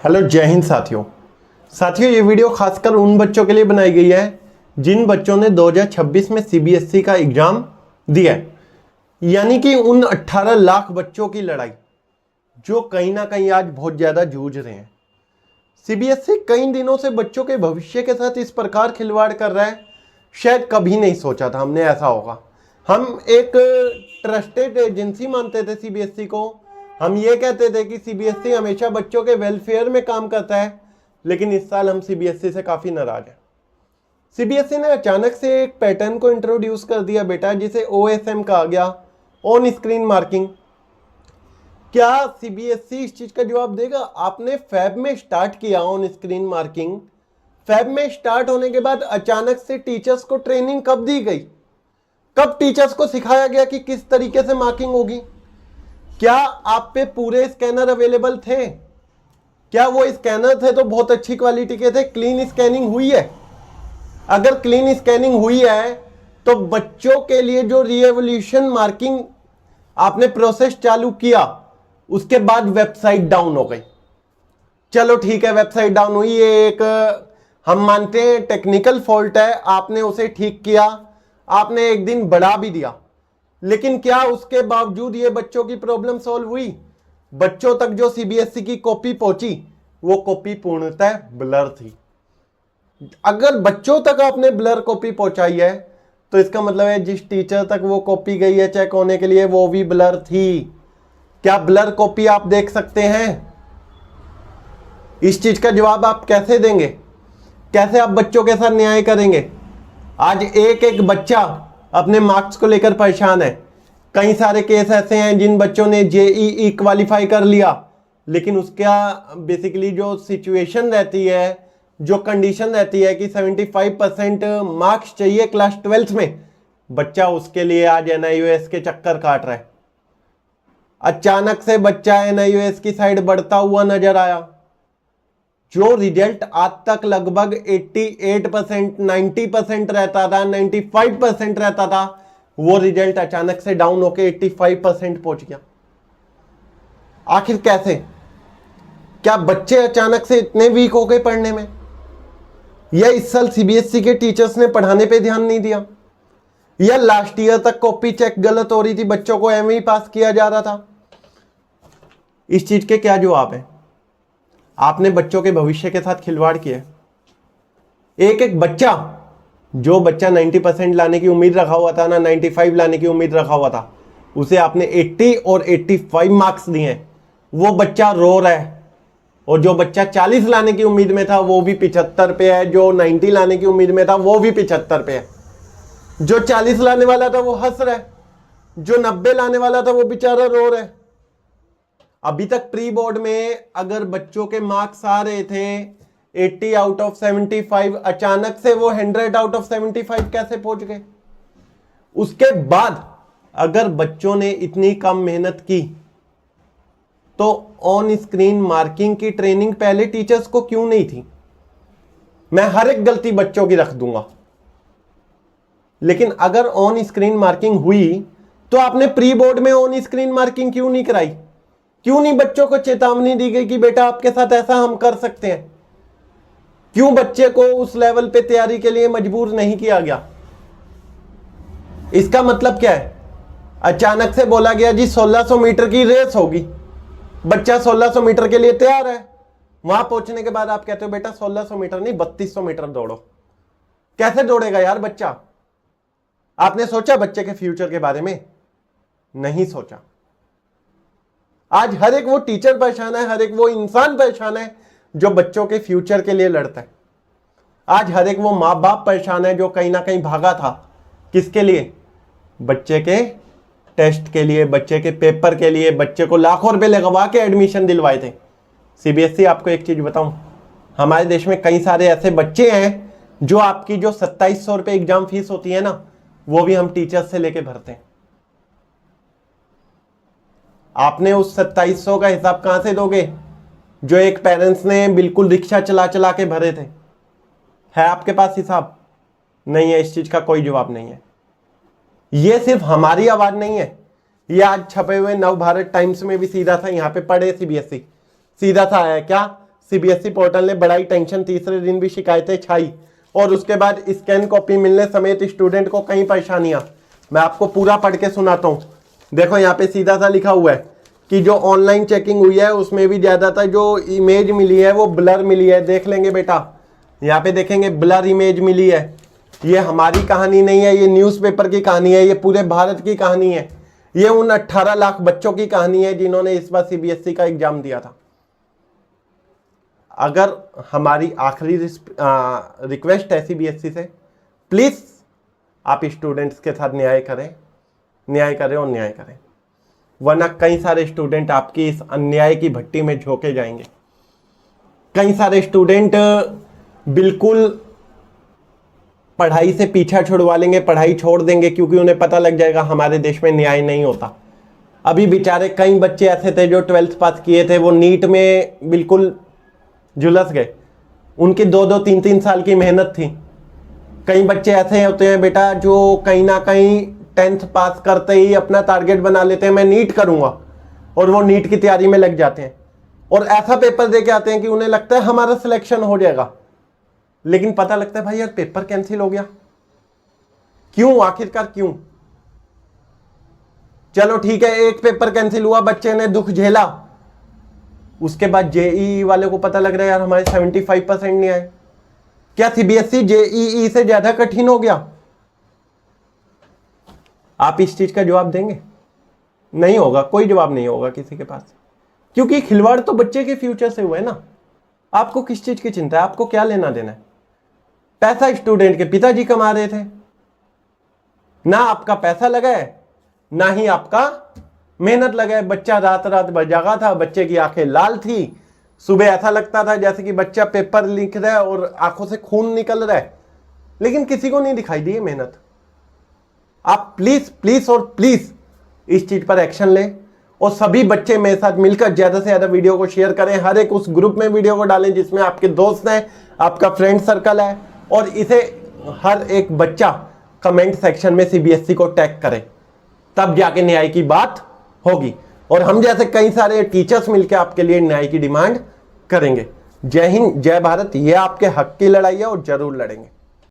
Hello, जय हिंद साथियों ये वीडियो खासकर उन बच्चों के लिए बनाई गई है जिन बच्चों ने 2026 में सीबीएसई का एग्जाम दिया है, यानी कि उन 18 लाख बच्चों की लड़ाई जो कहीं ना कहीं आज बहुत ज्यादा जूझ रहे हैं। सीबीएसई कई दिनों से बच्चों के भविष्य के साथ इस प्रकार खिलवाड़ कर रहा है, शायद कभी नहीं सोचा था हमने ऐसा होगा। हम एक ट्रस्टेड एजेंसी मानते थे सीबीएसई को, हम ये कहते थे कि सीबीएसई हमेशा बच्चों के वेलफेयर में काम करता है, लेकिन इस साल हम सीबीएसई से काफी नाराज हैं। सीबीएसई ने अचानक से एक पैटर्न को इंट्रोड्यूस कर दिया बेटा, जिसे ओएसएम कहा गया, ऑन स्क्रीन मार्किंग। क्या सीबीएसई इस चीज का जवाब देगा? आपने फैब में स्टार्ट किया ऑन स्क्रीन मार्किंग, फैब में स्टार्ट होने के बाद अचानक से टीचर्स को ट्रेनिंग कब दी गई? कब टीचर्स को सिखाया गया कि किस तरीके से मार्किंग होगी? क्या आप पे पूरे स्कैनर अवेलेबल थे? क्या वो स्कैनर थे तो बहुत अच्छी क्वालिटी के थे? क्लीन स्कैनिंग हुई है? अगर क्लीन स्कैनिंग हुई है तो बच्चों के लिए जो रीएवोल्यूशन मार्किंग आपने प्रोसेस चालू किया, उसके बाद वेबसाइट डाउन हो गई। चलो ठीक है, वेबसाइट डाउन हुई, एक हम मानते हैं टेक्निकल फॉल्ट है, आपने उसे ठीक किया, आपने एक दिन बढ़ा भी दिया, लेकिन क्या उसके बावजूद ये बच्चों की प्रॉब्लम सॉल्व हुई? बच्चों तक जो सीबीएसई की कॉपी पहुंची, वो कॉपी पूर्णतः ब्लर थी। अगर बच्चों तक आपने ब्लर कॉपी पहुंचाई है तो इसका मतलब है जिस टीचर तक वो कॉपी गई है चेक होने के लिए, वो भी ब्लर थी। क्या ब्लर कॉपी आप देख सकते हैं? इस चीज का जवाब आप कैसे देंगे? कैसे आप बच्चों के साथ न्याय करेंगे? आज एक एक बच्चा अपने मार्क्स को लेकर परेशान है। कई सारे केस ऐसे हैं जिन बच्चों ने जेईई क्वालिफाई कर लिया, लेकिन उसका बेसिकली जो सिचुएशन रहती है, जो कंडीशन रहती है कि 75% मार्क्स चाहिए क्लास 12th में, बच्चा उसके लिए आज एनआईओएस के चक्कर काट रहा है। अचानक से बच्चा एनआईओएस की साइड बढ़ता हुआ नजर आया। जो रिजल्ट आज तक लगभग 88%, 90% रहता था, 95% रहता था, वो रिजल्ट अचानक से डाउन होकर 85% पहुंच गया। आखिर कैसे? क्या बच्चे अचानक से इतने वीक हो गए पढ़ने में, या इस साल सीबीएसई के टीचर्स ने पढ़ाने पे ध्यान नहीं दिया, या लास्ट ईयर तक कॉपी चेक गलत हो रही थी, बच्चों को एमई पास किया जा रहा था? इस चीज के क्या जवाब है? आपने बच्चों के भविष्य के साथ खिलवाड़ किया। एक एक बच्चा, जो बच्चा 90% लाने की उम्मीद रखा हुआ था ना, 95 लाने की उम्मीद रखा हुआ था, उसे आपने 80 और 85 मार्क्स दिए हैं, वो बच्चा रो रहा है। और जो बच्चा 40 लाने की उम्मीद में था वो भी 75 पे है, जो 90 लाने की उम्मीद में था वो भी 75 पे है। जो 40 लाने वाला था वो हंस रहा है, जो 90 लाने वाला था वो बेचारा रो रहा है। अभी तक प्री बोर्ड में अगर बच्चों के मार्क्स आ रहे थे 80 आउट ऑफ 75, अचानक से वो 100 आउट ऑफ 75 कैसे पहुंच गए? उसके बाद अगर बच्चों ने इतनी कम मेहनत की तो ऑन स्क्रीन मार्किंग की ट्रेनिंग पहले टीचर्स को क्यों नहीं थी? मैं हर एक गलती बच्चों की रख दूंगा, लेकिन अगर ऑन स्क्रीन मार्किंग हुई तो आपने प्री बोर्ड में ऑन स्क्रीन मार्किंग क्यों नहीं कराई? क्यों नहीं बच्चों को चेतावनी दी गई कि बेटा आपके साथ ऐसा हम कर सकते हैं? क्यों बच्चे को उस लेवल पे तैयारी के लिए मजबूर नहीं किया गया? इसका मतलब क्या है? अचानक से बोला गया जी 1600 मीटर की रेस होगी, बच्चा 1600 मीटर के लिए तैयार है। वहां पहुंचने के बाद आप कहते हो बेटा 1600 मीटर नहीं 3200 मीटर दौड़ो। कैसे दौड़ेगा यार बच्चा? आपने सोचा बच्चे के फ्यूचर के बारे में? नहीं सोचा। आज हर एक वो टीचर परेशान है, हर एक वो इंसान परेशान है जो बच्चों के फ्यूचर के लिए लड़ता है। आज हर एक वो माँ बाप परेशान है जो कहीं ना कहीं भागा था। किसके लिए? बच्चे के टेस्ट के लिए, बच्चे के पेपर के लिए, बच्चे को लाखों रुपए लगवा के एडमिशन दिलवाए थे। सीबीएसई, आपको एक चीज बताऊं, हमारे देश में कई सारे ऐसे बच्चे हैं जो आपकी जो 2700 रुपए एग्जाम फीस होती है ना, वो भी हम टीचर्स से लेके भरते हैं। आपने उस 2700 का हिसाब कहां से दोगे जो एक पेरेंट्स ने बिल्कुल रिक्शा चला चला के भरे थे? है आपके पास हिसाब? नहीं है। इस चीज का कोई जवाब नहीं है। ये सिर्फ हमारी आवाज नहीं है, ये आज छपे हुए नव भारत टाइम्स में भी सीधा था, यहां पे पढ़े सीबीएसई, सीधा सा आया क्या? सीबीएसई पोर्टल ने बढ़ाई टेंशन, तीसरे दिन भी शिकायतें छाई और उसके बाद स्कैन कॉपी मिलने समेत स्टूडेंट को कई परेशानियां। मैं आपको पूरा पढ़ के सुनाता हूं। देखो यहाँ पे सीधा सा लिखा हुआ है कि जो ऑनलाइन चेकिंग हुई है उसमें भी ज्यादातर जो इमेज मिली है वो ब्लर मिली है। देख लेंगे बेटा, यहाँ पे देखेंगे ब्लर इमेज मिली है। ये हमारी कहानी नहीं है, ये न्यूज़पेपर की कहानी है, ये पूरे भारत की कहानी है। ये उन 18 लाख बच्चों की कहानी है जिन्होंने इस बार सीबीएसई का एग्जाम दिया था। अगर हमारी आखिरी रिक्वेस्ट है सीबीएसई से, प्लीज आप स्टूडेंट्स के साथ न्याय करें और न्याय करें, वरना कई सारे स्टूडेंट आपकी इस अन्याय की भट्टी में झोंके जाएंगे। कई सारे स्टूडेंट बिल्कुल पढ़ाई से पीछा छुड़वा लेंगे, पढ़ाई छोड़ देंगे, क्योंकि उन्हें पता लग जाएगा हमारे देश में न्याय नहीं होता। अभी बेचारे कई बच्चे ऐसे थे जो 12th पास किए थे, वो नीट में बिल्कुल झुलस गए। उनकी 2-2, 3-3 साल की मेहनत थी। कई बच्चे ऐसे होते हैं बेटा जो कहीं ना कहीं 10th पास करते ही अपना टारगेट बना लेते हैं, मैं नीट करूंगा, और वो नीट की तैयारी में लग जाते हैं और ऐसा पेपर दे के आते हैं कि उन्हें लगता है हमारा सिलेक्शन हो जाएगा, लेकिन पता लगता है भाई यार पेपर कैंसिल हो गया। क्यों? आखिरकार क्यों? चलो ठीक है, एक पेपर कैंसिल हुआ, बच्चे ने दुख झेला, उसके बाद जेईई वाले को पता लग रहा है यार हमारे 75% नहीं आए। क्या सीबीएसई जेईई से ज्यादा कठिन हो गया? आप इस चीज का जवाब देंगे? नहीं होगा, कोई जवाब नहीं होगा किसी के पास, क्योंकि खिलवाड़ तो बच्चे के फ्यूचर से हुआ है ना। आपको किस चीज की चिंता है? आपको क्या लेना देना है? पैसा स्टूडेंट के पिताजी कमा रहे थे, ना आपका पैसा लगा है ना ही आपका मेहनत लगा है। बच्चा रात रात भर जागा था, बच्चे की आंखें लाल थी, सुबह ऐसा लगता था जैसे कि बच्चा पेपर लिख रहा है और आंखों से खून निकल रहा है, लेकिन किसी को नहीं दिखाई दी है मेहनत। आप प्लीज प्लीज और प्लीज इस चीज पर एक्शन लें और सभी बच्चे मेरे साथ मिलकर ज्यादा से ज्यादा वीडियो को शेयर करें। हर एक उस ग्रुप में वीडियो को डालें जिसमें आपके दोस्त हैं, आपका फ्रेंड सर्कल है, और इसे हर एक बच्चा कमेंट सेक्शन में सीबीएसई को टैग करे, तब जाके न्याय की बात होगी और हम जैसे कई सारे टीचर्स मिलकर आपके लिए न्याय की डिमांड करेंगे। जय हिंद, जय भारत। ये आपके हक की लड़ाई है और जरूर लड़ेंगे।